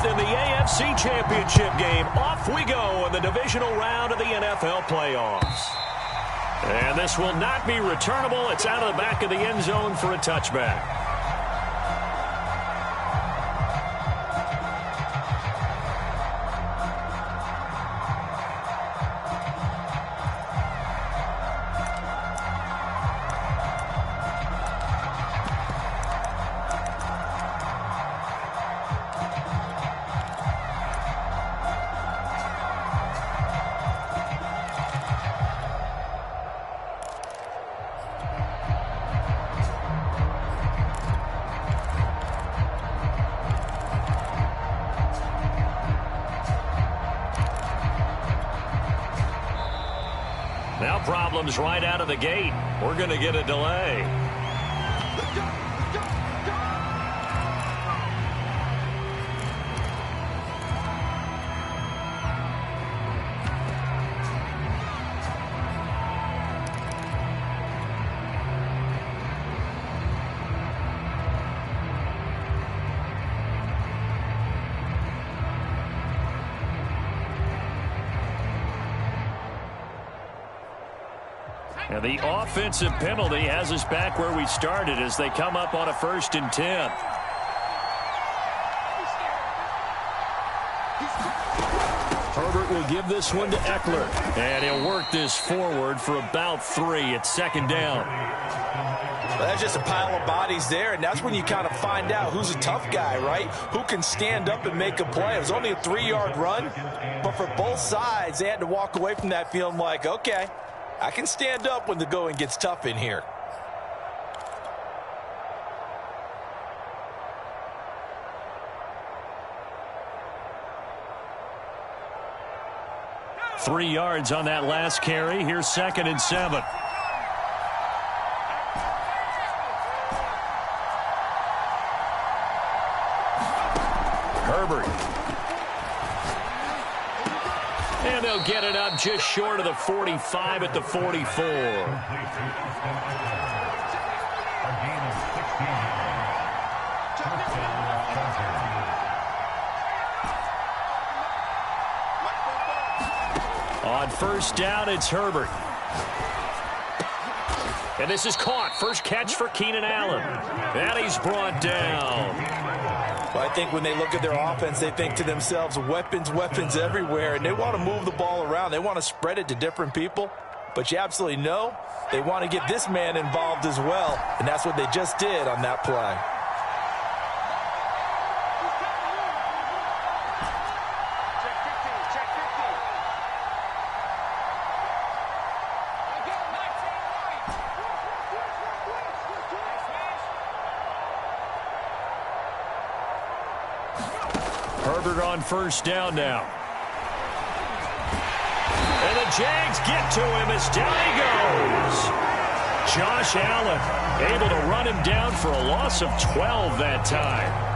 in the AFC Championship game. Off we go in the divisional round of the NFL playoffs. And this will not be returnable. It's out of the back of the end zone for a touchback. Now problems right out of the gate. We're going to get a delay. And the offensive penalty has us back where we started as they come up on a 1st and 10. Herbert will give this one to Eckler. And he'll work this forward for about 3. It's 2nd down. Well, that's just a pile of bodies there, and that's when you kind of find out who's a tough guy, right? Who can stand up and make a play. It was only a 3-yard run, but for both sides, they had to walk away from that feeling like, okay, I can stand up when the going gets tough in here. Three yards on that last carry. Here's 2nd and 7. Herbert. And they'll get it up just short of the 45 at the 44. On 1st down, it's Herbert. And this is caught. First catch for Keenan Allen. And he's brought down. Well, I think when they look at their offense, they think to themselves, weapons, weapons everywhere, and they want to move the ball around. They want to spread it to different people. But you absolutely know they want to get this man involved as well, and that's what they just did on that play. Herbert on 1st down now. And the Jags get to him as down he goes. Josh Allen able to run him down for a loss of 12 that time.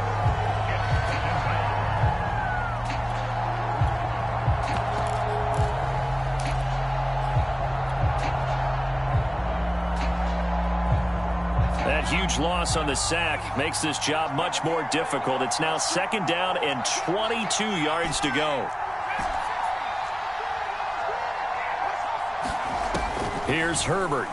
That huge loss on the sack makes this job much more difficult. It's now 2nd down and 22 yards to go. Here's Herbert.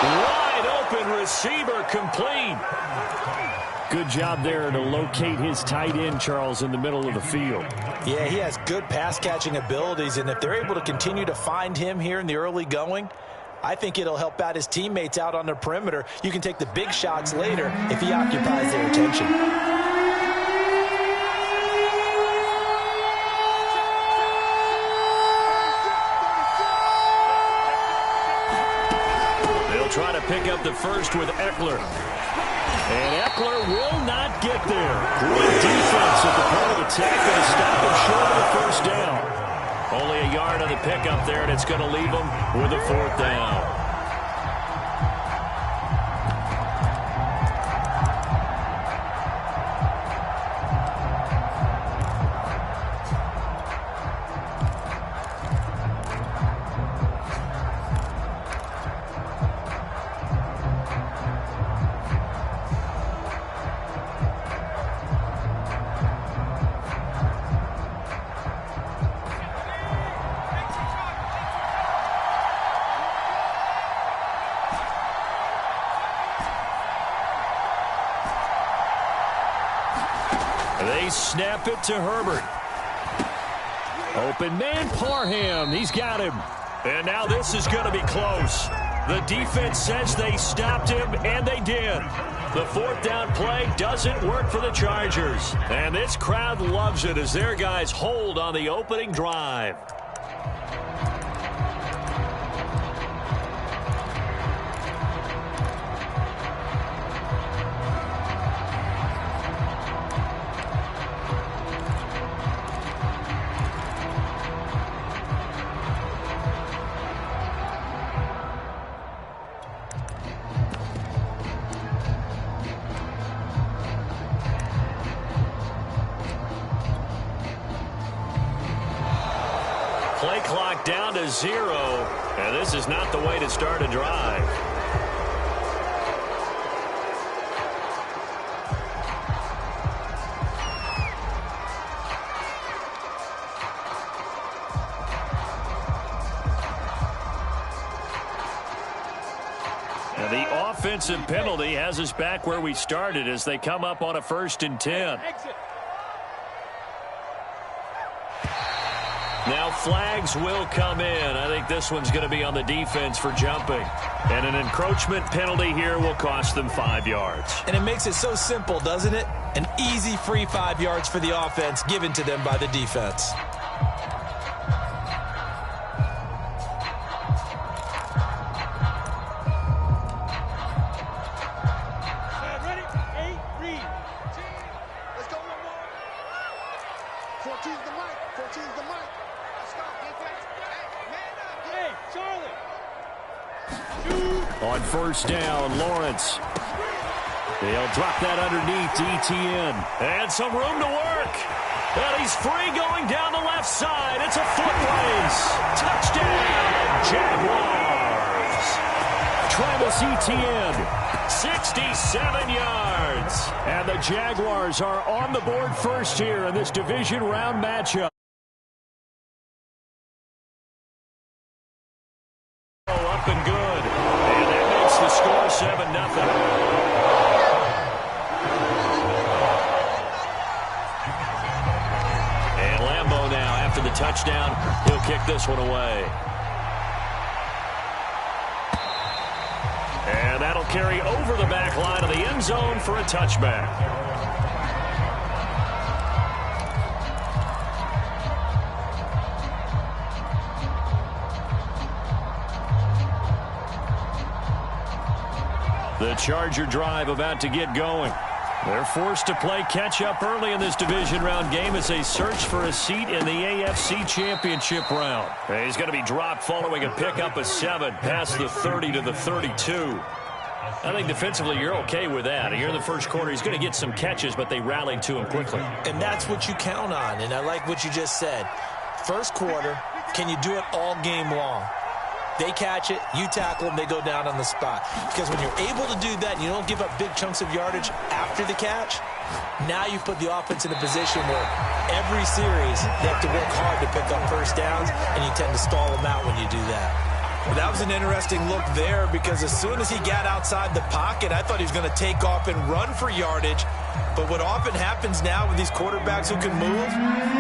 Wide open receiver, complete. Good job there to locate his tight end, Charles, in the middle of the field. Yeah, he has good pass-catching abilities, and if they're able to continue to find him here in the early going, I think it'll help out his teammates out on the perimeter. You can take the big shots later if he occupies their attention. They'll try to pick up the first with Eckler. And Eckler will not get there. Great defense at the point of attack and a stop him short of the 1st down. Only a yard on the pickup there, and it's going to leave them with a 4th down. They snap it to Herbert. Open man, Parham. He's got him. And now this is going to be close. The defense says they stopped him, and they did. The fourth down play doesn't work for the Chargers. And this crowd loves it as their guys hold on the opening drive. Play clock down to 0, and this is not the way to start a drive. And the offensive penalty has us back where we started as they come up on a 1st and 10. Now flags will come in. I think this one's going to be on the defense for jumping. And an encroachment penalty here will cost them 5 yards. And it makes it so simple, doesn't it? An easy free 5 yards for the offense given to them by the defense. On 1st down, Lawrence. They'll drop that underneath to ETN. And some room to work. And he's free going down the left side. It's a foot race. Touchdown, Jaguars. Travis Etienne, 67 yards. And the Jaguars are on the board first here in this division round matchup. Up and good. And that makes the score 7-0. And Lambeau now, after the touchdown, he'll kick this one away. And that'll carry over the back line of the end zone for a touchback. The Charger drive about to get going. They're forced to play catch-up early in this division round game as they search for a seat in the AFC Championship round. He's going to be dropped following a pickup of 7 past the 30 to the 32. I think defensively you're okay with that. Here in the first quarter, he's going to get some catches, but they rallied to him quickly. And that's what you count on, and I like what you just said. First quarter, can you do it all game long? They catch it, you tackle them, they go down on the spot. Because when you're able to do that and you don't give up big chunks of yardage after the catch, now you put the offense in a position where every series they have to work hard to pick up first downs, and you tend to stall them out when you do that. Well, that was an interesting look there because as soon as he got outside the pocket, I thought he was going to take off and run for yardage. But what often happens now with these quarterbacks who can move,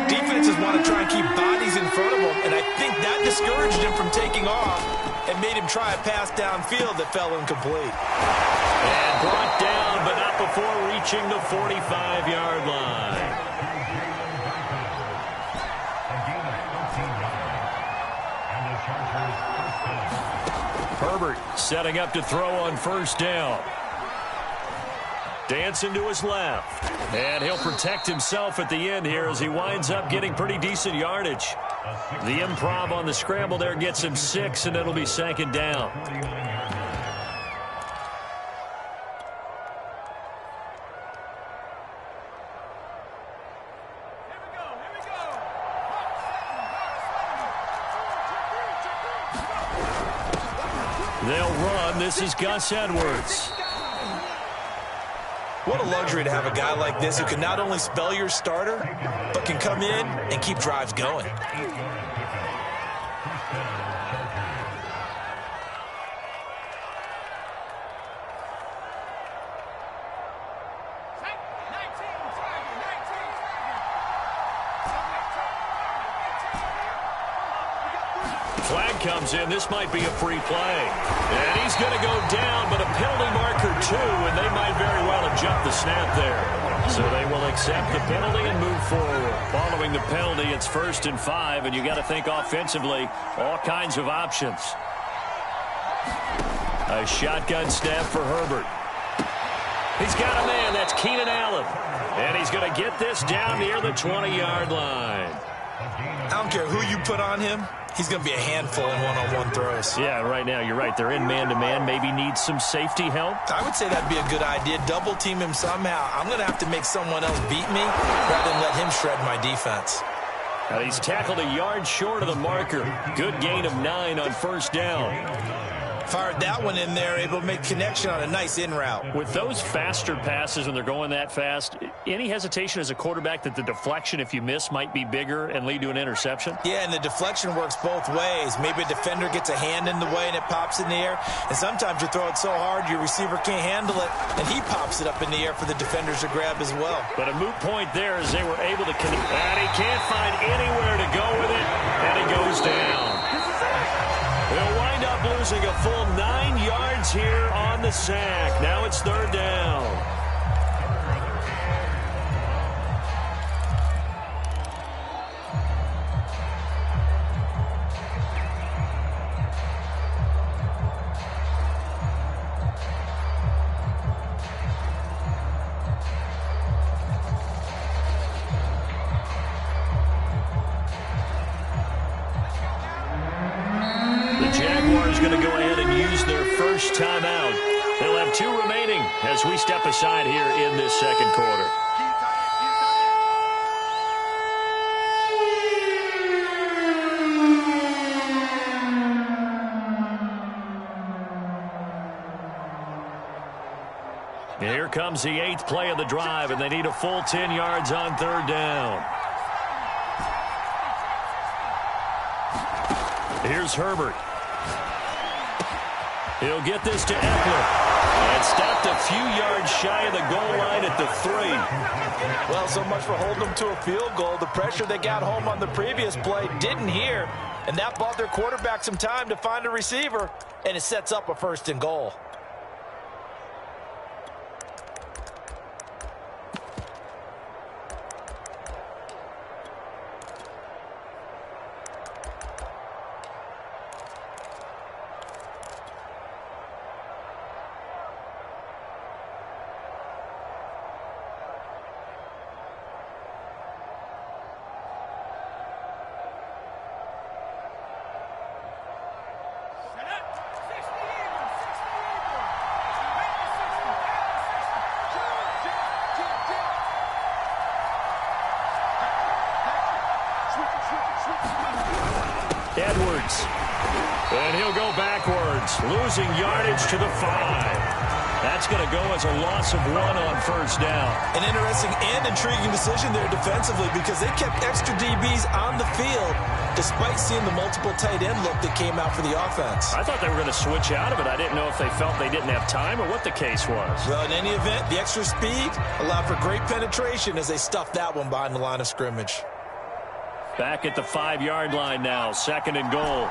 defenses want to try and keep bodies in front of them, and I think that discouraged him from taking off and made him try a pass downfield that fell incomplete. And brought down, but not before reaching the 45-yard line. Herbert setting up to throw on 1st down. Dancing to his left. And he'll protect himself at the end here as he winds up getting pretty decent yardage. The improv on the scramble there gets him 6, and it'll be 2nd down. They'll run. This is Gus Edwards. What a luxury to have a guy like this who can not only spell your starter, but can come in and keep drives going. flag comes in. This might be a free play. And he's going to go down, but a penalty marker too, and they might very well have jumped the snap there. So they will accept the penalty and move forward. Following the penalty, it's 1st and 5, and you got to think offensively, all kinds of options. A shotgun snap for Herbert. He's got a man. That's Keenan Allen. And he's going to get this down near the 20-yard line. I don't care who you put on him. He's going to be a handful in one-on-one throws. Yeah, right now, you're right. They're in man-to-man. Maybe needs some safety help. I would say that'd be a good idea. Double team him somehow. I'm going to have to make someone else beat me rather than let him shred my defense. Now he's tackled a yard short of the marker. Good gain of 9 on 1st down. Fired that one in there, able to make connection on a nice in route. With those faster passes when they're going that fast, any hesitation as a quarterback that the deflection, if you miss, might be bigger and lead to an interception? Yeah, and the deflection works both ways. Maybe a defender gets a hand in the way and it pops in the air. And sometimes you throw it so hard your receiver can't handle it, and he pops it up in the air for the defenders to grab as well. But a moot point there as they were able to connect. And he can't find anywhere to go with it, and it goes down. They'll wind up losing a full 9 yards here on the sack. Now it's 3rd down. The Jaguars going to go ahead and use their first timeout. They'll have 2 remaining as we step aside here in this 2nd quarter. Here comes the 8th play of the drive, and they need a full 10 yards on 3rd down. Here's Herbert. He'll get this to Eckler. And stopped a few yards shy of the goal line at the 3. Well, so much for holding them to a field goal. The pressure they got home on the previous play didn't hear, and that bought their quarterback some time to find a receiver, and it sets up a 1st and goal. Edwards. And he'll go backwards, losing yardage to the 5. That's going to go as a loss of 1 on 1st down. An interesting and intriguing decision there defensively because they kept extra DBs on the field despite seeing the multiple tight end look that came out for the offense. I thought they were going to switch out of it. I didn't know if they felt they didn't have time or what the case was. Well, in any event, the extra speed allowed for great penetration as they stuffed that one behind the line of scrimmage. Back at the 5-yard line now, 2nd and goal.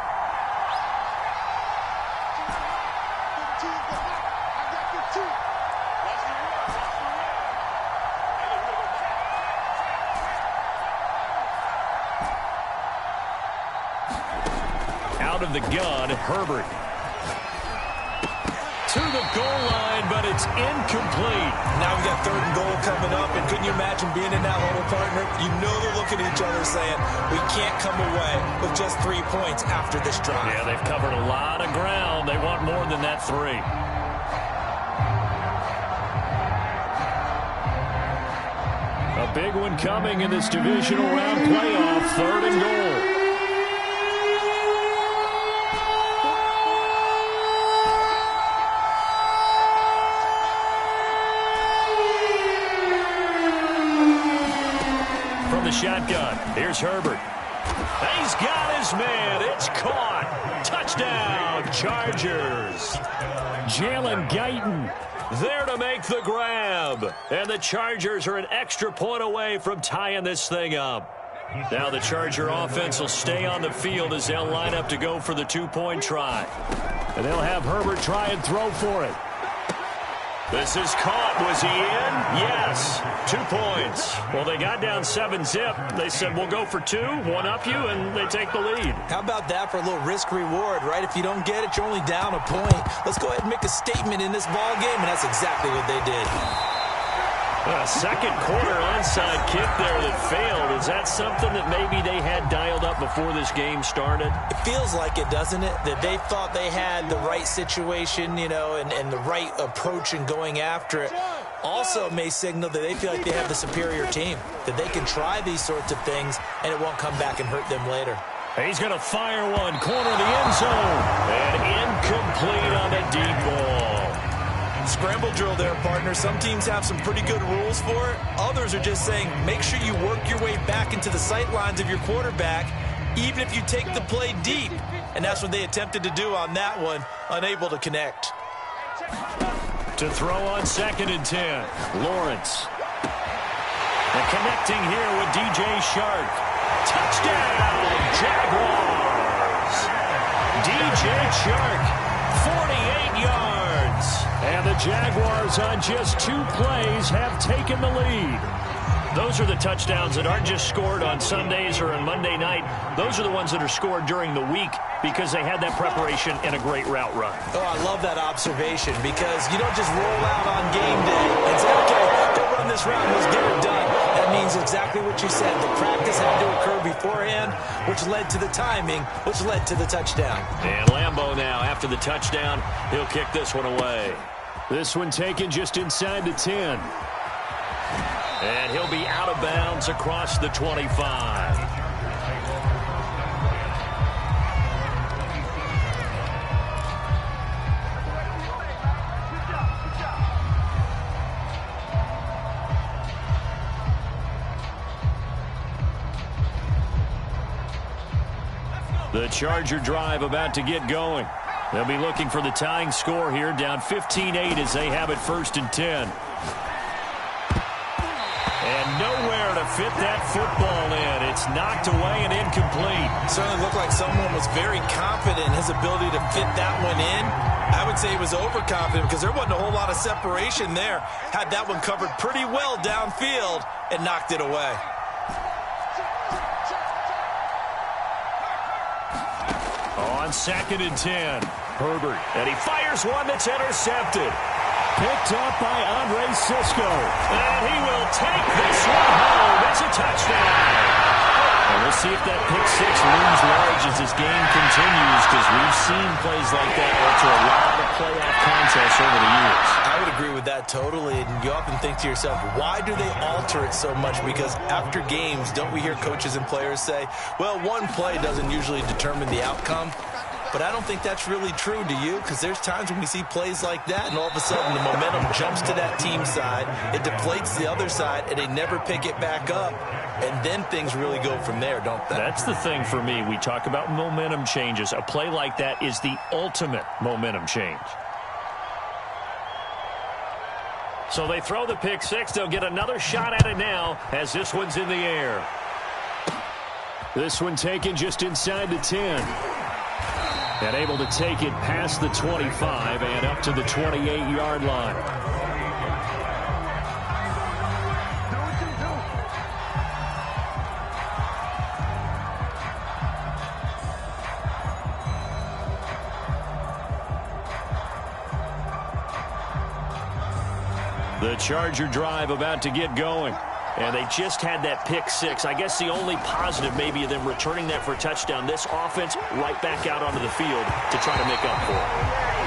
Out of the gun, Herbert. To the goal line, but it's incomplete. Now we got 3rd and goal coming up, and couldn't you imagine being in that huddle, partner? You know they're looking at each other saying, we can't come away with just 3 points after this drive. Yeah, they've covered a lot of ground. They want more than that 3. A big one coming in this divisional round playoff, 3rd and goal. The shotgun. Here's Herbert. He's got his man. It's caught. Touchdown, Chargers. Jalen Guyton there to make the grab. And the Chargers are an extra point away from tying this thing up. Now the Charger offense will stay on the field as they'll line up to go for the two-point try. And they'll have Herbert try and throw for it. This is caught. Was he in? Yes. 2 points. Well, they got down 7-zip. They said, we'll go for 2, one up you, and they take the lead. How about that for a little risk-reward, right? If you don't get it, you're only down a point. Let's go ahead and make a statement in this ball game, and that's exactly what they did. A second quarter onside kick there that failed. Is that something that maybe they had dialed up before this game started? It feels like it, doesn't it? That they thought they had the right situation, you know, and the right approach in going after it. Also may signal that they feel like they have the superior team, that they can try these sorts of things, and it won't come back and hurt them later. He's going to fire one, corner of the end zone, and incomplete on the deep ball. Scramble drill there, partner. Some teams have some pretty good rules for it. Others are just saying, make sure you work your way back into the sight lines of your quarterback, even if you take the play deep. And that's what they attempted to do on that one, unable to connect. To throw on 2nd and 10, Lawrence. And connecting here with DJ Shark. Touchdown, Jaguars! DJ Shark, 48 yards. And the Jaguars on just 2 plays have taken the lead. Those are the touchdowns that aren't just scored on Sundays or on Monday night. Those are the ones that are scored during the week because they had that preparation and a great route run. Oh, I love that observation because you don't just roll out on game day and say, okay, go run this route, let's get it done. That means exactly what you said. The practice had to occur beforehand, which led to the timing, which led to the touchdown. And Lambeau now, after the touchdown, he'll kick this one away. This one taken just inside the 10. And he'll be out of bounds across the 25. The Charger drive about to get going. They'll be looking for the tying score here, down 15-8 as they have it 1st and 10. And nowhere to fit that football in. It's knocked away and incomplete. Certainly looked like someone was very confident in his ability to fit that one in. I would say he was overconfident because there wasn't a whole lot of separation there. Had that one covered pretty well downfield and knocked it away. On 2nd and 10, Herbert. And he fires one that's intercepted. Picked up by Andre Sisco. And he will take this one home. It's a touchdown. And we'll see if that pick six looms large as this game continues, because we've seen plays like that alter a lot of playoff contests over the years. I would agree with that totally. And you often think to yourself, why do they alter it so much? Because after games, don't we hear coaches and players say, well, one play doesn't usually determine the outcome. But I don't think that's really true, do you? Because there's times when we see plays like that, and all of a sudden the momentum jumps to that team side, it deflates the other side, and they never pick it back up. And then things really go from there, don't they? That's the thing for me. We talk about momentum changes. A play like that is the ultimate momentum change. So they throw the pick six. They'll get another shot at it now as this one's in the air. This one taken just inside the 10. And able to take it past the 25 and up to the 28-yard line. The Charger drive about to get going. And they just had that pick six. I guess the only positive maybe of them returning that for a touchdown. This offense right back out onto the field to try to make up for it.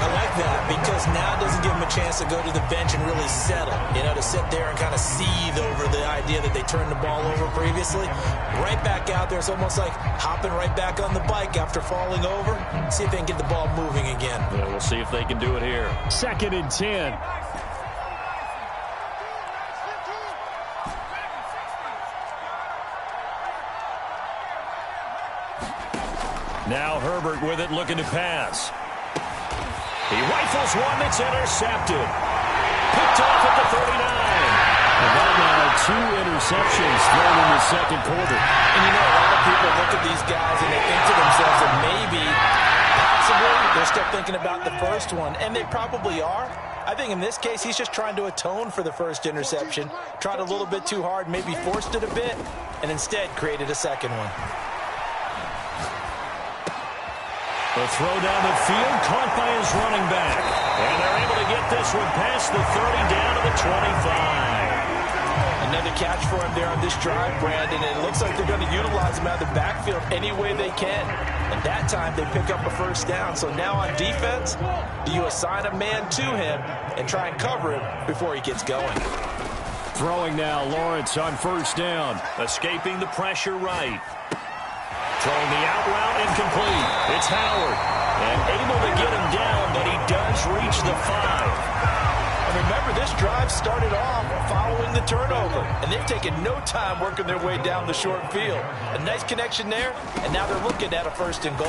I like that because now it doesn't give them a chance to go to the bench and really settle. You know, to sit there and kind of seethe over the idea that they turned the ball over previously. Right back out there. It's almost like hopping right back on the bike after falling over. See if they can get the ball moving again. Yeah, we'll see if they can do it here. 2nd and 10. Now Herbert with it, looking to pass. He rifles one that's intercepted. Picked off at the 39. And that now 2 interceptions thrown in the second quarter. And you know, a lot of people look at these guys and they think to themselves that maybe, possibly, they're still thinking about the first one, and they probably are. I think in this case, he's just trying to atone for the first interception, tried a little bit too hard, maybe forced it a bit, and instead created a second one. The throw down the field, caught by his running back. And they're able to get this one past the 30, down to the 25. Another catch for him there on this drive, Brandon, and it looks like they're going to utilize him out of the backfield any way they can. And that time, they pick up a first down. So now on defense, do you assign a man to him and try and cover him before he gets going? Throwing now, Lawrence on first down. Escaping the pressure right. Throwing the out route incomplete. It's Howard. And able to get him down, but he does reach the 5. And remember, this drive started off following the turnover. And they've taken no time working their way down the short field. A nice connection there, and now they're looking at a first and goal.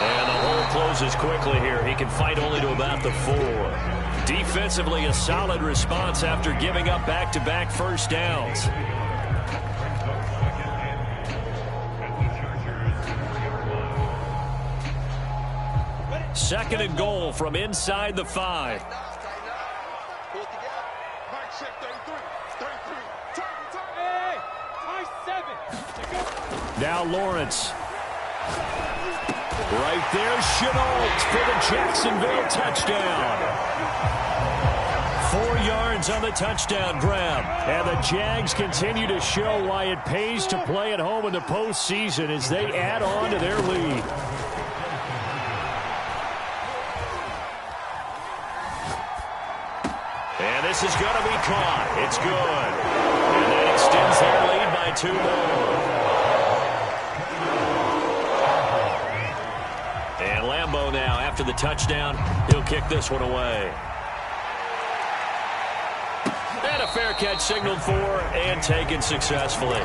And the hole closes quickly here. He can fight only to about the 4. Defensively, a solid response after giving up back-to-back first downs. Second and goal from inside the 5. Now Lawrence. Right there, Chenault for the Jacksonville touchdown. 4 yards on the touchdown grab. And the Jags continue to show why it pays to play at home in the postseason as they add on to their lead. And this is going to be caught. It's good. And that extends their lead by 2 more. And Lambeau now, after the touchdown, he'll kick this one away. And a fair catch signaled for and taken successfully.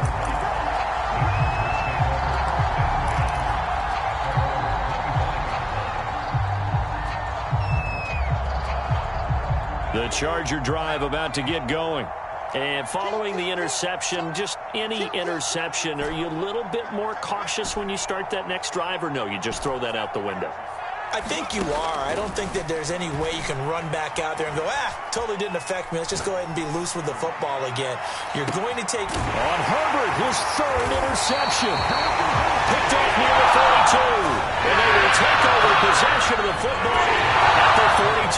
The Charger drive about to get going. And following the interception, just any interception, are you a little bit more cautious when you start that next drive, or no, you just throw that out the window? I think you are. I don't think that there's any way you can run back out there and go, totally didn't affect me. Let's just go ahead and be loose with the football again. You're going to take... On Herbert, his 3rd interception. Picked off near the 42. And they will take over possession of the football at the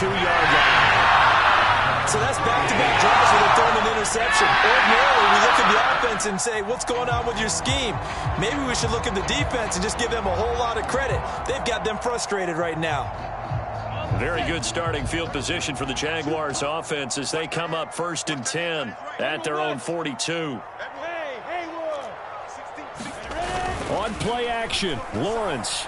42-yard line. So that's back-to-back drives where they're throwing an interception. Ordinarily, we look at the offense and say, what's going on with your scheme? Maybe we should look at the defense and just give them a whole lot of credit. They've got them frustrated right now. Very good starting field position for the Jaguars offense as they come up 1st and 10 at their own 42. On play action, Lawrence.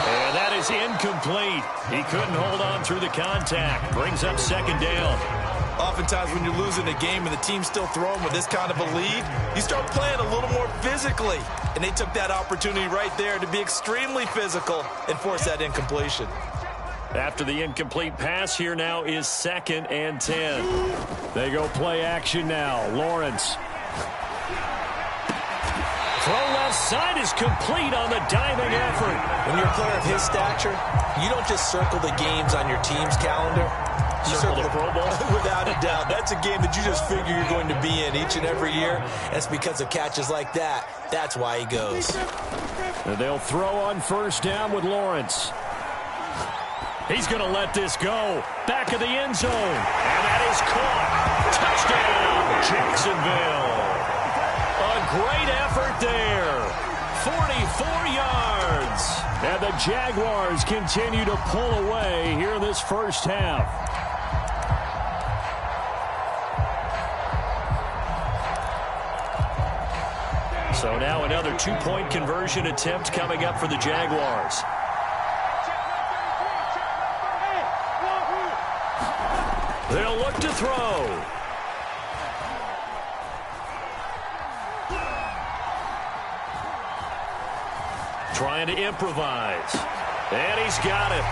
And that is incomplete. He couldn't hold on through the contact. Brings up 2nd down. Oftentimes when you're losing a game and the team's still throwing with this kind of a lead, you start playing a little more physically. And they took that opportunity right there to be extremely physical and force that incompletion. After the incomplete pass, here now is 2nd and 10. They go play action now. Lawrence. Throw left side is complete on the diving effort. When you're a player of his stature, you don't just circle the games on your team's calendar. You circle the Pro Bowl. Without a doubt. That's a game that you just figure you're going to be in each and every year. That's because of catches like that. That's why he goes. And they'll throw on 1st down with Lawrence. He's going to let this go. Back of the end zone. And that is caught. Touchdown, Jacksonville. A great effort there. 44 yards. And the Jaguars continue to pull away here in this first half. So now another 2-point conversion attempt coming up for the Jaguars. They'll look to throw. Trying to improvise. And he's got it.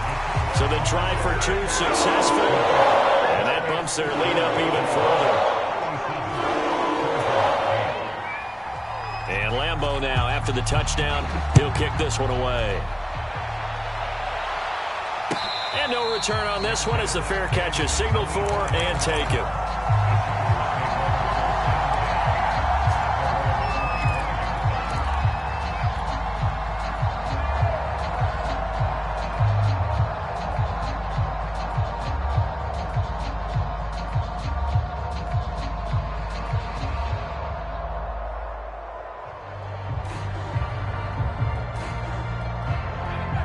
So the try for two successful. And that bumps their lead up even further. And Lambeau now, after the touchdown, he'll kick this one away. And no return on this one as the fair catch is signaled for and taken.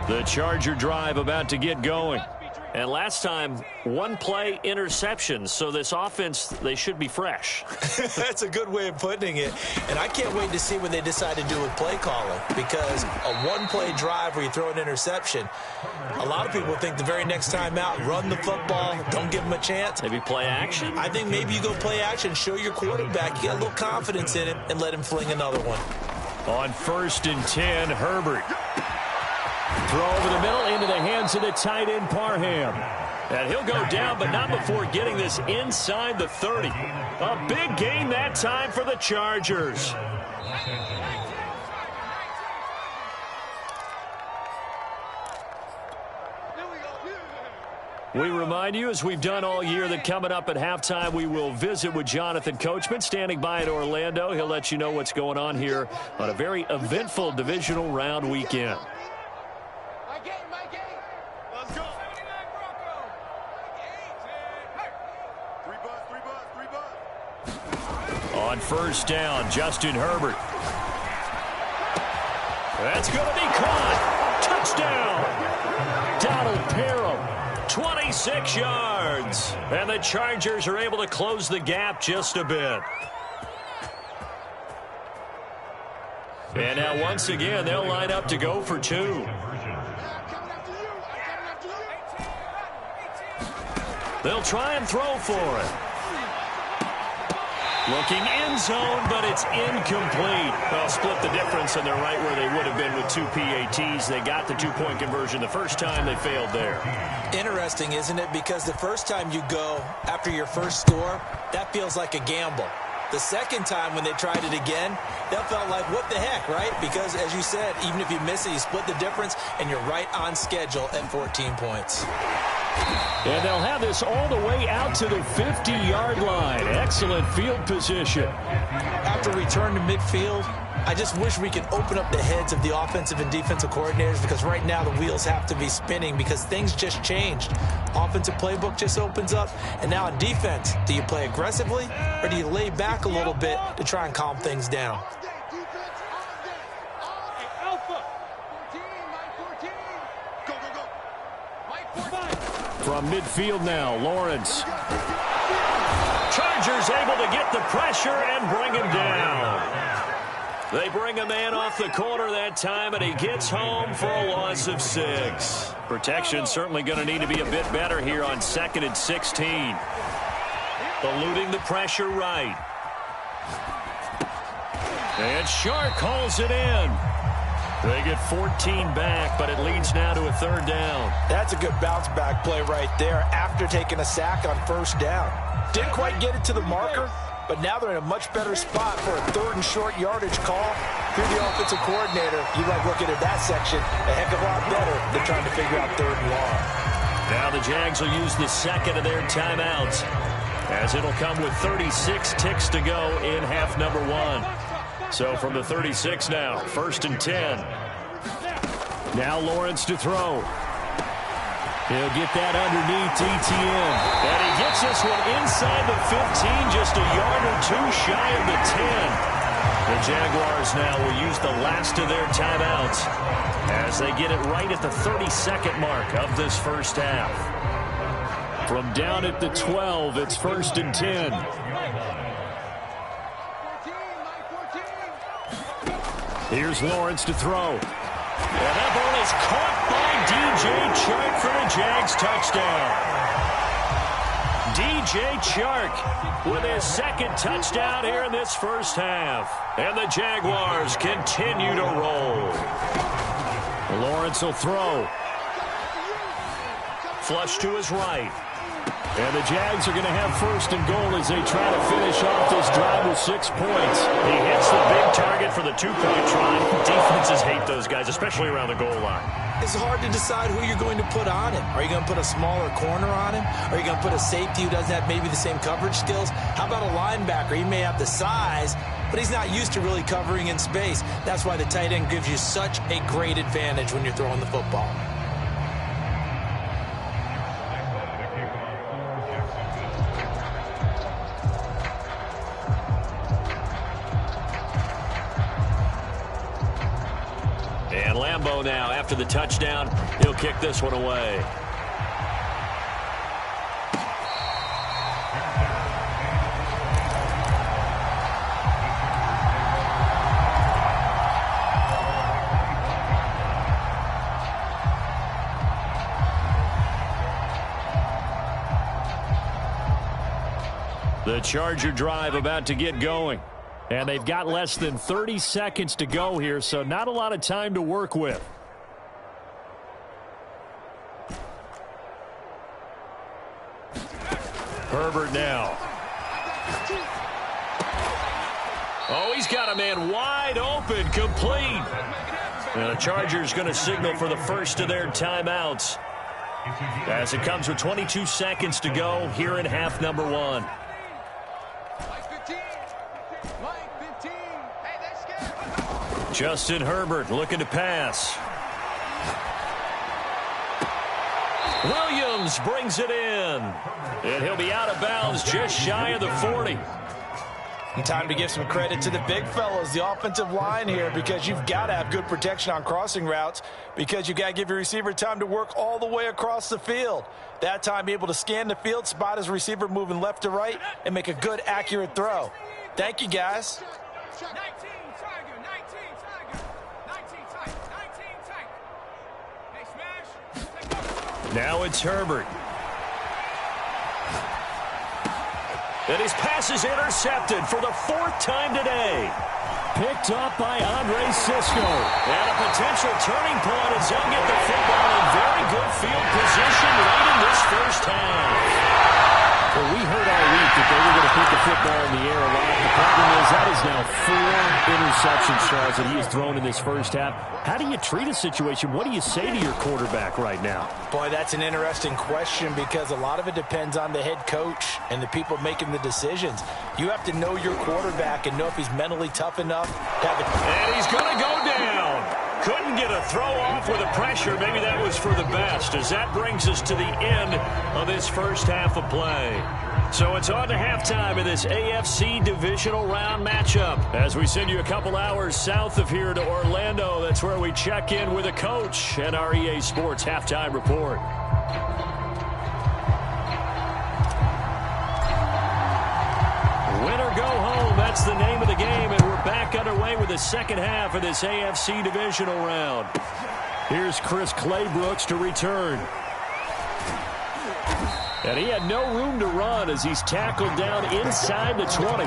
The Charger drive about to get going. And last time, one play interception. So this offense, they should be fresh. That's a good way of putting it. And I can't wait to see what they decide to do with play calling. Because a one-play drive where you throw an interception, a lot of people think the very next time out, run the football, don't give them a chance. Maybe play action? I think maybe you go play action, show your quarterback, you got a little confidence in him, and let him fling another one. On 1st and 10, Herbert. Throw over the middle into the hands of the tight end, Parham. And he'll go down, but not before getting this inside the 30. A big gain that time for the Chargers. We remind you, as we've done all year, that coming up at halftime, we will visit with Jonathan Coachman, standing by in Orlando. He'll let you know what's going on here on a very eventful divisional round weekend. On 1st down, Justin Herbert. That's going to be caught. Touchdown. Donald Parham, 26 yards. And the Chargers are able to close the gap just a bit. And now once again, they'll line up to go for two. They'll try and throw for it. Looking end zone, but it's incomplete. They'll split the difference, and they're right where they would have been with two PATs. They got the two-point conversion the first time. They failed there. Interesting, isn't it? Because the first time you go after your first score, that feels like a gamble. The second time when they tried it again, that felt like, what the heck, right? Because, as you said, even if you miss it, you split the difference, and you're right on schedule at 14 points. And they'll have this all the way out to the 50-yard line. Excellent field position. After return to midfield, I just wish we could open up the heads of the offensive and defensive coordinators, because right now the wheels have to be spinning because things just changed. Offensive playbook just opens up, and now on defense, do you play aggressively or do you lay back a little bit to try and calm things down? From midfield now, Lawrence. Chargers able to get the pressure and bring him down. They bring a man off the corner that time, and he gets home for a loss of 6. Protection certainly going to need to be a bit better here on 2nd and 16. Eluding the pressure right. And Shark calls it in. They get 14 back, but it leads now to a 3rd down. That's a good bounce-back play right there after taking a sack on 1st down. Didn't quite get it to the marker, but now they're in a much better spot for a 3rd and short yardage call. If you're the offensive coordinator, you like looking at that section a heck of a lot better than trying to figure out 3rd and long. Now the Jags will use the second of their timeouts, as it'll come with 36 ticks to go in half number 1. So from the 36 now, 1st and 10. Now Lawrence to throw. He'll get that underneath ETN. And he gets this one inside the 15, just a yard or two shy of the 10. The Jaguars now will use the last of their timeouts as they get it right at the 32nd mark of this first half. From down at the 12, it's 1st and 10. Here's Lawrence to throw. And that ball is caught by DJ Chark for a Jags touchdown. DJ Chark with his 2nd touchdown here in this first half. And the Jaguars continue to roll. Lawrence will throw. flush to his right. And the Jags are going to have first and goal as they try to finish off this drive with 6 points. He hits the big target for the 2-point try. Defenses hate those guys, especially around the goal line. It's hard to decide who you're going to put on him. Are you going to put a smaller corner on him? Are you going to put a safety who doesn't have maybe the same coverage skills? How about a linebacker? He may have the size, but he's not used to really covering in space. That's why the tight end gives you such a great advantage when you're throwing the football. And Lambeau now, after the touchdown, he'll kick this one away. The Charger drive about to get going. And they've got less than 30 seconds to go here, so not a lot of time to work with. Herbert now. Oh, he's got a man wide open, complete. And the Chargers going to signal for the first of their timeouts as it comes with 22 seconds to go here in half number 1. Justin Herbert looking to pass. Williams brings it in. And he'll be out of bounds just shy of the 40. And time to give some credit to the big fellas, the offensive line here, because you've got to have good protection on crossing routes, because you've got to give your receiver time to work all the way across the field. That time, be able to scan the field, spot his receiver moving left to right, and make a good, accurate throw. Thank you, guys. Now it's Herbert. And his pass is intercepted for the 4th time today. Picked up by Andre Sisco. And a potential turning point as they'll get the football in very good field position late in this first half. Well, we heard all week that they were going to put the football in the air a lot. The problem is that is now 4 interceptions, Charles, that he has thrown in this first half. How do you treat a situation? What do you say to your quarterback right now? Boy, that's an interesting question, because a lot of it depends on the head coach and the people making the decisions. You have to know your quarterback and know if he's mentally tough enough to have it. And he's going to go down. Couldn't get a throw off with the pressure. Maybe that was for the best, as that brings us to the end of this first half of play. So it's on to halftime in this AFC Divisional Round matchup. As we send you a couple hours south of here to Orlando, that's where we check in with a coach and our EA Sports Halftime Report. Win or go home, that's the name of the game, and we're back underway with the second half of this AFC Divisional Round. Here's Chris Claybrooks to return. And he had no room to run as he's tackled down inside the 20.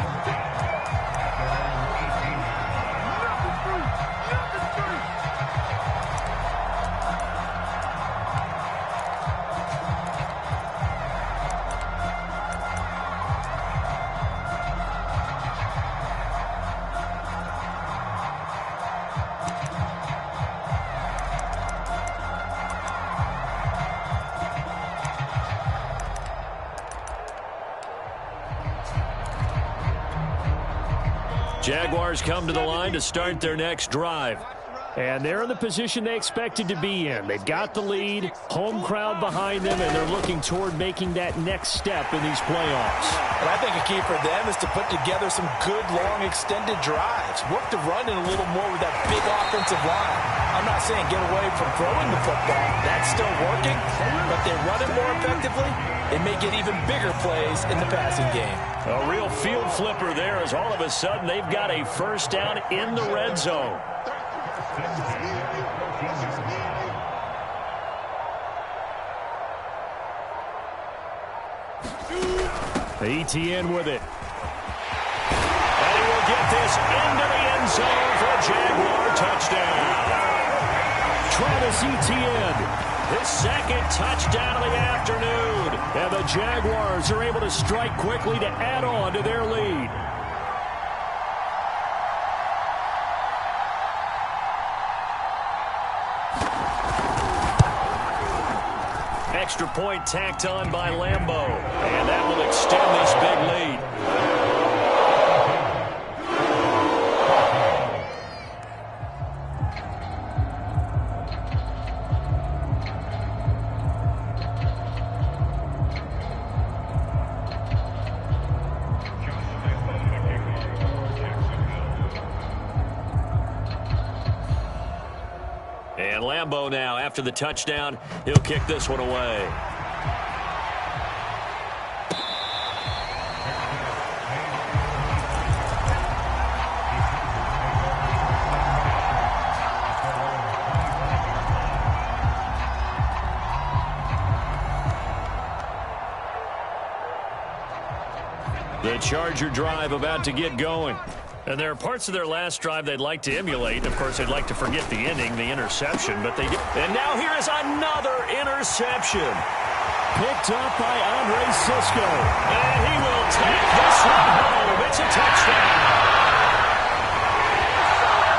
Jaguars come to the line to start their next drive. And they're in the position they expected to be in. They've got the lead, home crowd behind them, and they're looking toward making that next step in these playoffs. And I think a key for them is to put together some good, long, extended drives. Work the run in a little more with that big offensive line. I'm not saying get away from throwing the football. That's still working, but they run it more effectively. They may get even bigger plays in the passing game. A real field flipper there, as all of a sudden they've got a first down in the red zone. ETN with it. And he will get this into the end zone for a Jaguar touchdown. Travis Etienne His second touchdown of the afternoon. And the Jaguars are able to strike quickly to add on to their lead. Extra point tacked on by Lambeau. And that will extend this big lead. And Lambeau now, after the touchdown, he'll kick this one away. The Charger drive about to get going. And there are parts of their last drive they'd like to emulate. Of course, they'd like to forget the ending, the interception, but they did. And now here is another interception. Picked up by Andre Sisco. And he will take this one home. It's a touchdown.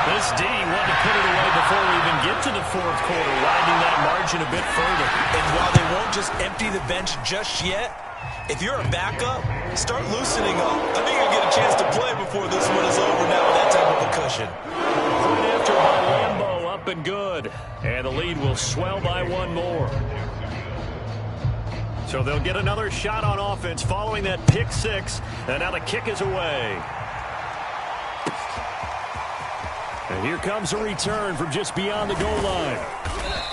This D wanted to put it away before we even get to the fourth quarter, widening that margin a bit further. And while they won't just empty the bench just yet, if you're a backup, start loosening up. I think you'll get a chance to play before this one is over now with that type of a cushion. Point after by Lambeau, up and good. And the lead will swell by one more. So they'll get another shot on offense following that pick six. And now the kick is away. And here comes a return from just beyond the goal line.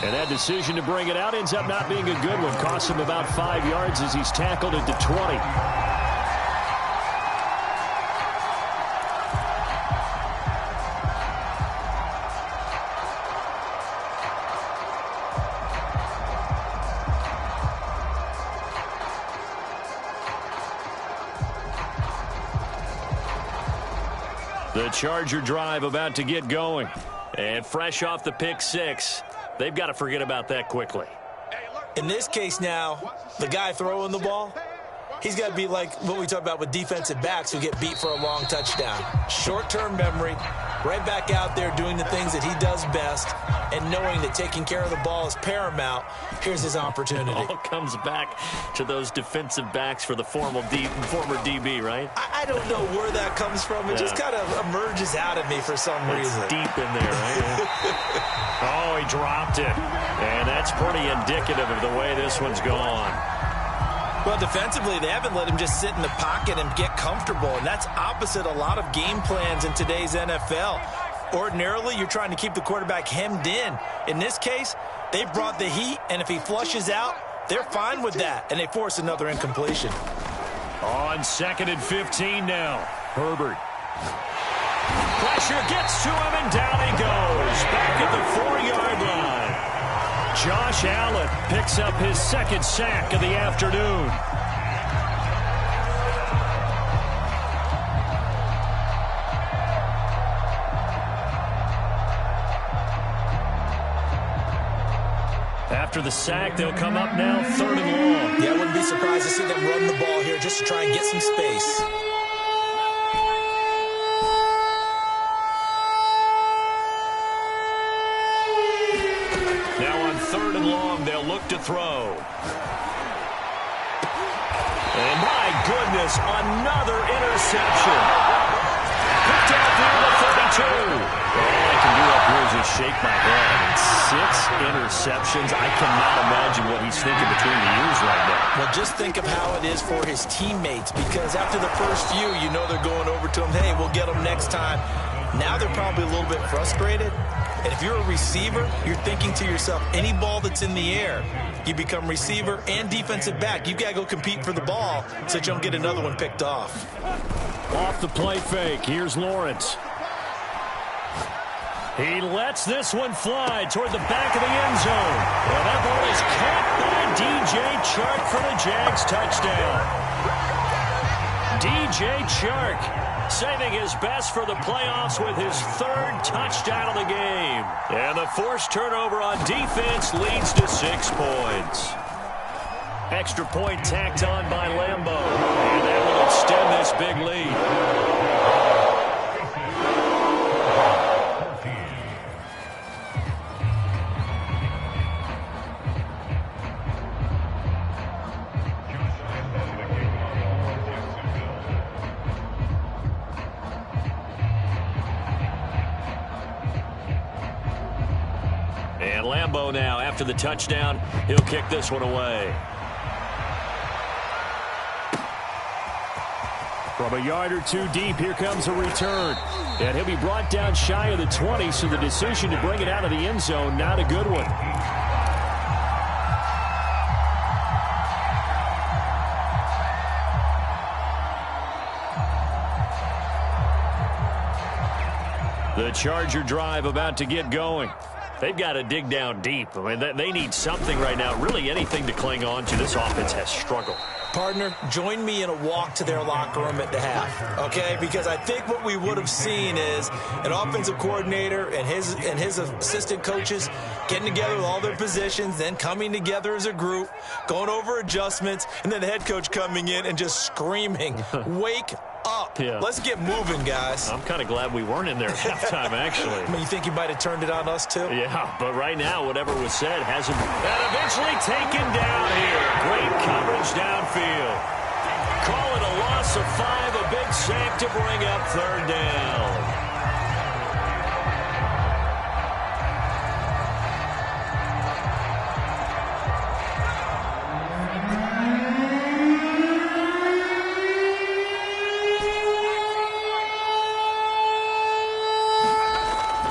And that decision to bring it out ends up not being a good one. Costs him about 5 yards as he's tackled at the 20. The Charger drive about to get going. And fresh off the pick six, they've got to forget about that quickly. In this case now, the guy throwing the ball, he's got to be like what we talk about with defensive backs who get beat for a long touchdown. Short-term memory, right back out there doing the things that he does best, and knowing that taking care of the ball is paramount. Here's his opportunity. It all comes back to those defensive backs for the former DB, right? I don't know where that comes from. It just kind of emerges out of me for some reason. Deep in there, right? Oh, he dropped it. And that's pretty indicative of the way this one's gone. Well, defensively, they haven't let him just sit in the pocket and get comfortable, and that's opposite a lot of game plans in today's NFL. Ordinarily, you're trying to keep the quarterback hemmed in. In this case, they brought the heat, and if he flushes out, they're fine with that, and they force another incompletion. On 2nd and 15 now. Herbert. Pressure gets to him, and down he goes. Back at the 4-yard line. Josh Allen picks up his second sack of the afternoon. After the sack, they'll come up now 3rd and long. Yeah, I wouldn't be surprised to see them run the ball here just to try and get some space. Now on 3rd and long, they'll look to throw. And my goodness, another interception. Picked out there at the 32. All I can do up here is just shake my head. I mean, 6 interceptions. I cannot imagine what he's thinking between the ears right now. Well, just think of how it is for his teammates, because after the first few, you know they're going over to him, hey, we'll get him next time. Now they're probably a little bit frustrated. And if you're a receiver, you're thinking to yourself, any ball that's in the air, you become receiver and defensive back. You've got to go compete for the ball so that you don't get another one picked off. Off the play fake, here's Lawrence. He lets this one fly toward the back of the end zone. And that ball is caught by DJ Chark for the Jags touchdown. DJ Chark saving his best for the playoffs with his 3rd touchdown of the game. And the forced turnover on defense leads to 6 points. Extra point tacked on by Lambeau. And that will extend this big lead. And Lambeau now, after the touchdown, he'll kick this one away. From a yard or 2 deep, here comes a return. And he'll be brought down shy of the 20, so the decision to bring it out of the end zone, not a good one. The Charger drive about to get going. They've got to dig down deep. I mean, they need something right now, really anything to cling on to. This offense has struggled. Partner, join me in a walk to their locker room at the half, okay? Because I think what we would have seen is an offensive coordinator and his assistant coaches getting together with all their positions, then coming together as a group, going over adjustments, and then the head coach coming in and just screaming, wake up. Yeah. Let's get moving, guys. I'm kind of glad we weren't in there at halftime, actually. I mean, you think you might have turned it on us, too? Yeah, but right now, whatever was said hasn't been. And eventually taken down here. Great coverage downfield. Call it a loss of 5, a big sack to bring up 3rd down.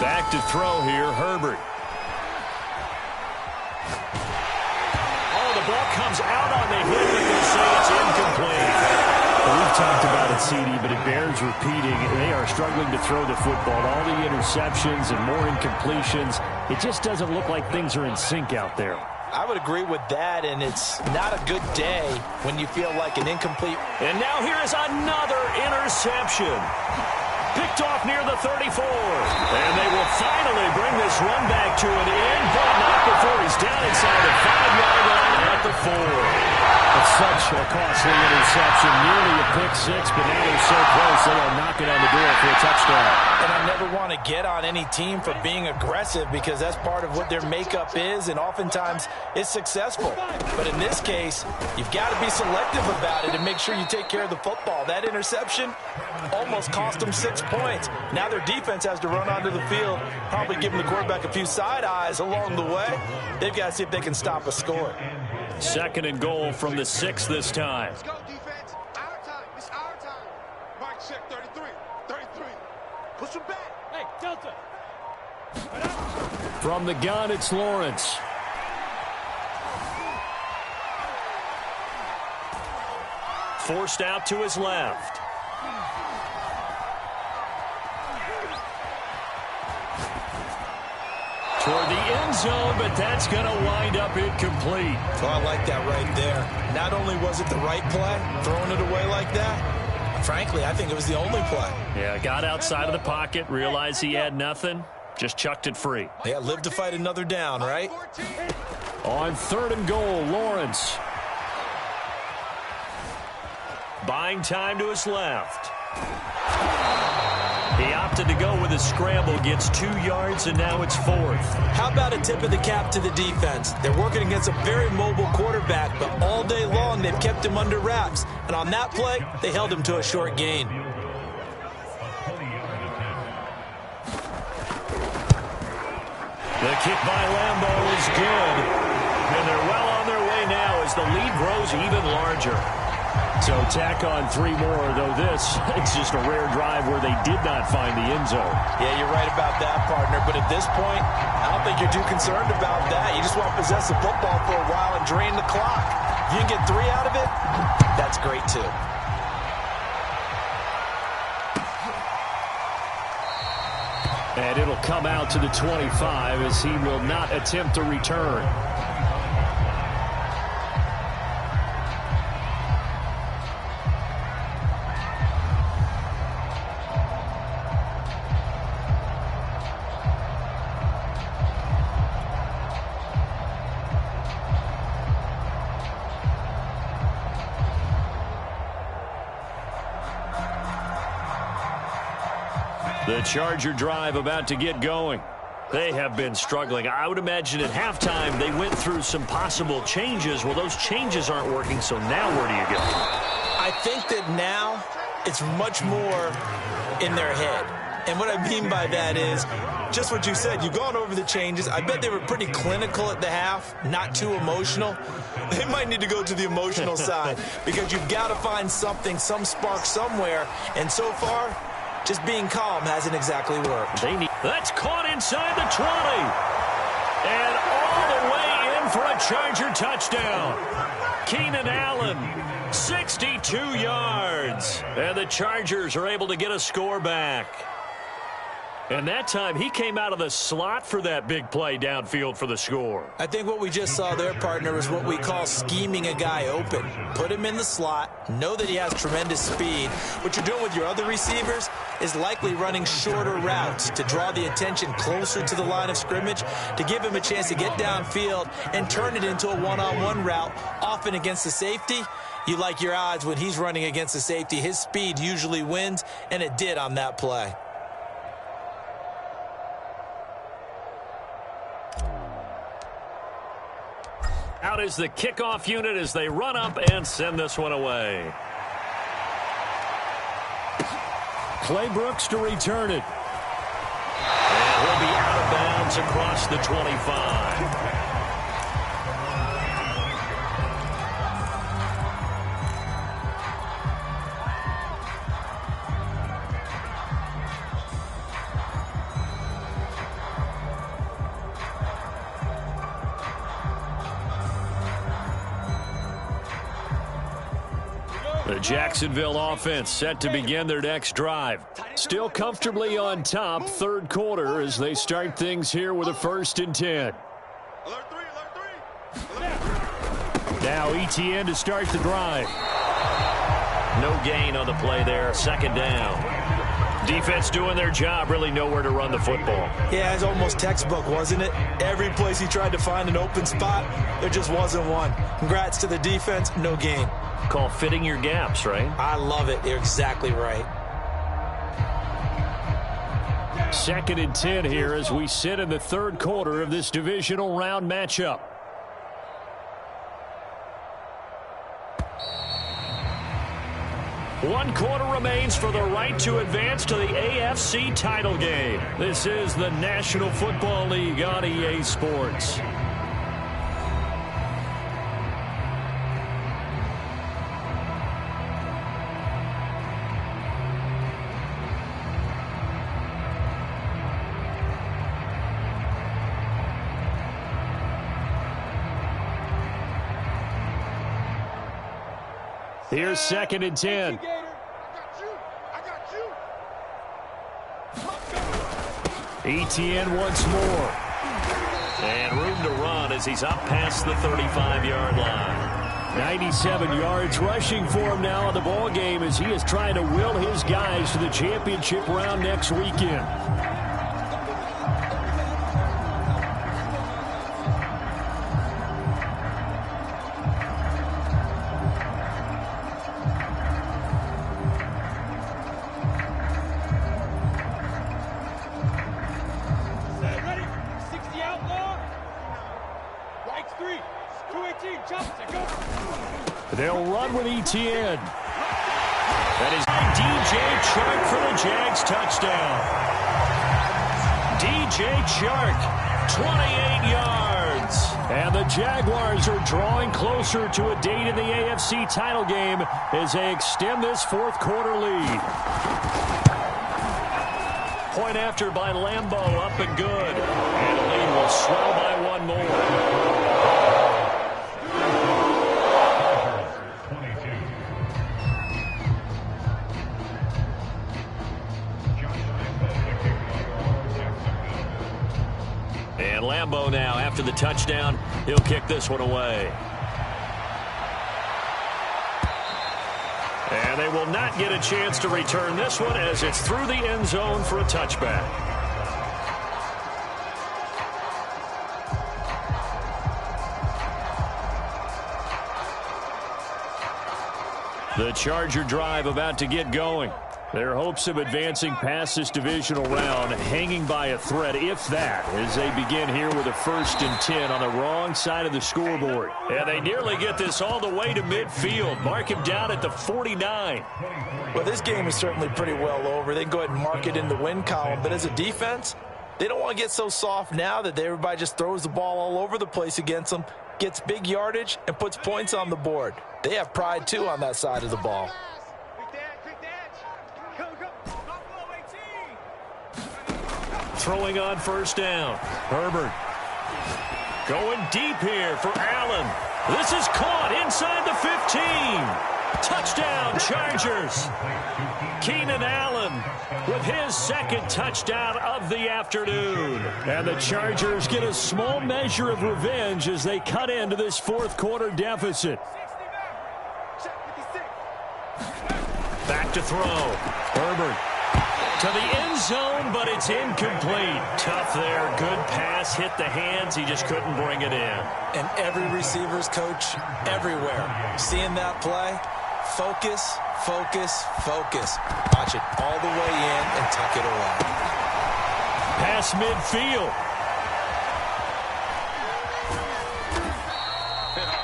Back to throw here, Herbert. Oh, the ball comes out on the hit, but they say it's incomplete. Well, we've talked about it, CD, but it bears repeating. They are struggling to throw the football. All the interceptions and more incompletions. It just doesn't look like things are in sync out there. I would agree with that, and it's not a good day when you feel like an incomplete. And now here is another interception. Picked off near the 34. And they will finally bring this run back to an end, but not before he's down inside the 5-yard line at the 4. It's such a costly interception. Nearly a pick 6, but now they're so close they are knocking on the door for a touchdown. And I never want to get on any team for being aggressive because that's part of what their makeup is, and oftentimes it's successful. But in this case, you've got to be selective about it and make sure you take care of the football. That interception almost cost them 6 points. Now their defense has to run onto the field, probably giving the quarterback a few side eyes along the way. They've got to see if they can stop a score. 2nd and goal from the 6 this time. Let's go, defense. Our time. It's our time. Mark check 33. 33. Push him back. Hey, Delta. From the gun, it's Lawrence. Forced out to his left. Toward the end zone, but that's going to wind up incomplete. So I like that right there. Not only was it the right play, throwing it away like that, frankly, I think it was the only play. Yeah, got outside of the pocket, realized he had nothing, just chucked it free. Yeah, live to fight another down, right? On 3rd and goal, Lawrence. Buying time to his left. He opted to go with a scramble, gets 2 yards, and now it's 4th. How about a tip of the cap to the defense? They're working against a very mobile quarterback, but all day long they've kept him under wraps. And on that play, they held him to a short gain. The kick by Lambeau is good. And they're well on their way now as the lead grows even larger. So tack on 3 more, though this, it's just a rare drive where they did not find the end zone. Yeah, you're right about that, partner. But at this point, I don't think you're too concerned about that. You just want to possess the football for a while and drain the clock. If you can get 3 out of it, that's great, too. And it'll come out to the 25 as he will not attempt to return. The Charger drive about to get going. They have been struggling. I would imagine at halftime they went through some possible changes. Well, those changes aren't working, so now where do you go? I think that now it's much more in their head. And what I mean by that is just what you said. You've gone over the changes. I bet they were pretty clinical at the half, not too emotional. They might need to go to the emotional side because you've got to find something, some spark somewhere. And so far, just being calm hasn't exactly worked. That's caught inside the 20. And all the way in for a Charger touchdown. Keenan Allen, 62 yards. And the Chargers are able to get a score back. And that time, he came out of the slot for that big play downfield for the score. I think what we just saw there, partner, is what we call scheming a guy open. Put him in the slot, know that he has tremendous speed. What you're doing with your other receivers is likely running shorter routes to draw the attention closer to the line of scrimmage, to give him a chance to get downfield and turn it into a one-on-one route, often against the safety. You like your odds when he's running against the safety. His speed usually wins, and it did on that play. Out is the kickoff unit as they run up and send this one away. Clay Brooks to return it. And he'll be out of bounds across the 25. The Jacksonville offense set to begin their next drive. Still comfortably on top, third quarter, as they start things here with a 1st and 10. Now ETN to start the drive. No gain on the play there, 2nd down. Defense doing their job, really nowhere to run the football. Yeah, it's almost textbook, wasn't it? Every place he tried to find an open spot, there just wasn't one. Congrats to the defense, no gain. Call fitting your gaps, right? I love it. You're exactly right. 2nd and 10 here as we sit in the third quarter of this divisional round matchup. One quarter remains for the right to advance to the AFC title game. This is the National Football League on EA Sports. Here's 2nd and 10. ETN once more. And room to run as he's up past the 35-yard line. 97 yards rushing for him now in the ball game as he is trying to will his guys to the championship round next weekend. They'll run with ETN. That is DJ Chark for the Jags touchdown. DJ Chark, 28 yards. And the Jaguars are drawing closer to a date in the AFC title game as they extend this fourth quarter lead. Point after by Lambeau, up and good. And the lead will swell by one more. And Lambeau now, after the touchdown, he'll kick this one away. And they will not get a chance to return this one as it's through the end zone for a touchback. The Charger drive about to get going. Their hopes of advancing past this divisional round hanging by a thread, if that, as they begin here with a 1st and 10 on the wrong side of the scoreboard. And they nearly get this all the way to midfield. Mark him down at the 49. Well, this game is certainly pretty well over. They can go ahead and mark it in the win column. But as a defense, they don't want to get so soft now that everybody just throws the ball all over the place against them, gets big yardage, and puts points on the board. They have pride, too, on that side of the ball. Throwing on 1st down. Herbert going deep here for Allen. This is caught inside the 15. Touchdown, Chargers. Keenan Allen with his 2nd touchdown of the afternoon. And the Chargers get a small measure of revenge as they cut into this 4th quarter deficit. Back to throw. Herbert to the end zone, but it's incomplete. Tough there. Good pass. Hit the hands. He just couldn't bring it in. And every receiver's coach everywhere, seeing that play, focus, focus, focus. Watch it all the way in and tuck it away. Pass midfield.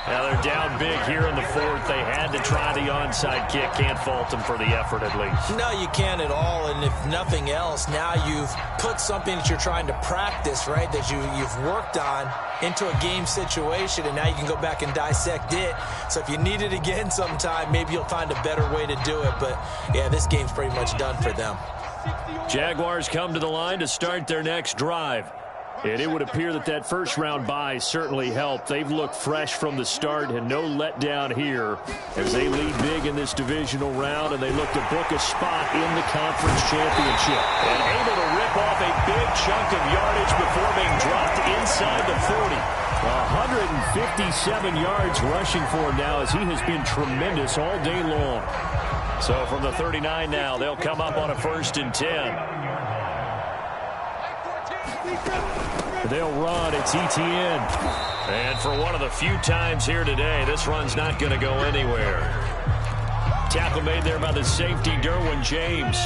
Now they're down big here in the 4th. They had to try the onside kick. Can't fault them for the effort at least. No, you can't at all. And if nothing else, now you've put something that you're trying to practice, right, that you've worked on into a game situation, and now you can go back and dissect it. So if you need it again sometime, maybe you'll find a better way to do it. But, yeah, this game's pretty much done for them. Jaguars come to the line to start their next drive. And it would appear that that 1st-round bye certainly helped. They've looked fresh from the start and no letdown here as they lead big in this divisional round, and they look to book a spot in the conference championship. And able to rip off a big chunk of yardage before being dropped inside the 40. 157 yards rushing for him now as he has been tremendous all day long. So from the 39 now, they'll come up on a 1st and 10. They'll run. It's Etienne. And for one of the few times here today, this run's not going to go anywhere. Tackle made there by the safety, Derwin James.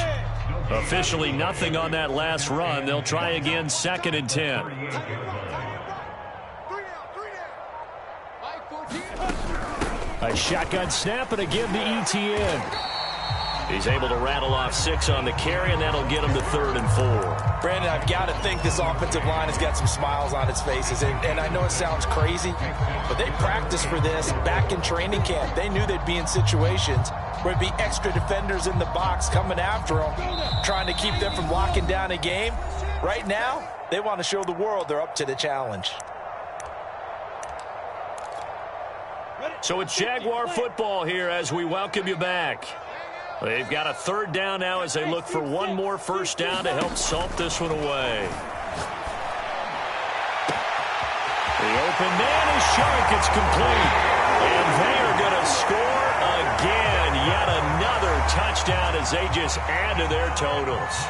Officially nothing on that last run. They'll try again, 2nd and 10. A shotgun snap, and again to Etienne. He's able to rattle off 6 on the carry, and that'll get him to 3rd and 4. Brandon, I've got to think this offensive line has got some smiles on its faces. And I know it sounds crazy, but they practiced for this back in training camp. They knew they'd be in situations where it'd be extra defenders in the box coming after them, trying to keep them from locking down a game. Right now, they want to show the world they're up to the challenge. So it's Jaguar football here as we welcome you back. They've got a 3rd down now as they look for one more 1st down to help salt this one away. The open man is sharp. It's complete. And they are going to score again. Yet another touchdown as they just add to their totals.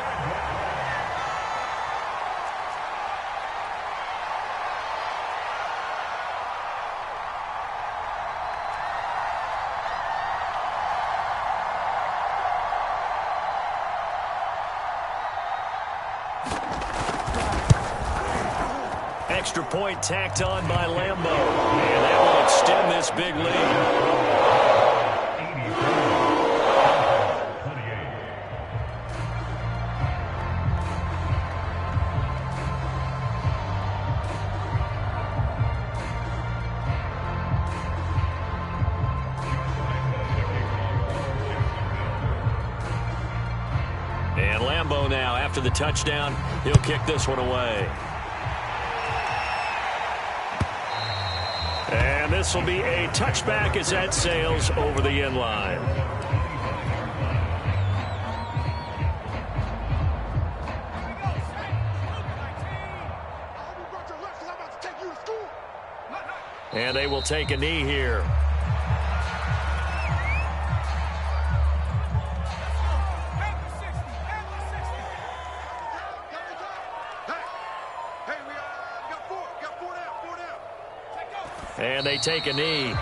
Extra point tacked on by Lambo. And that will extend this big lead. And Lambo now, after the touchdown, he'll kick this one away. And this will be a touchback as that sails over the end line. And they will take a knee here. And they take a knee.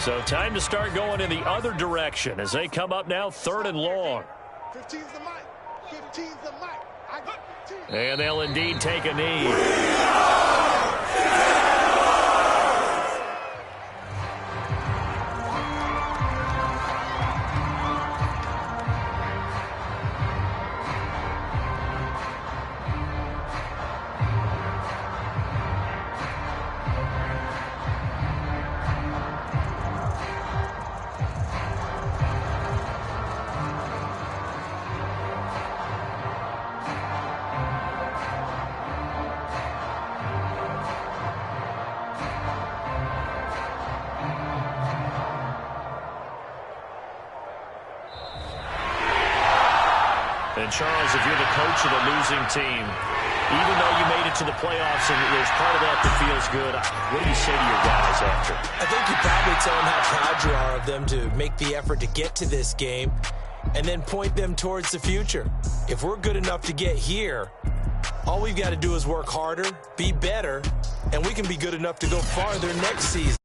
So time to start going in the other direction as they come up now 3rd and long. 15's the mic. 15's the mic. I got 15. And they'll indeed take a knee. And, Charles, if you're the coach of the losing team, even though you made it to the playoffs and there's part of that that feels good, what do you say to your guys after? I think you probably tell them how proud you are of them to make the effort to get to this game and then point them towards the future. If we're good enough to get here, all we've got to do is work harder, be better, and we can be good enough to go farther next season.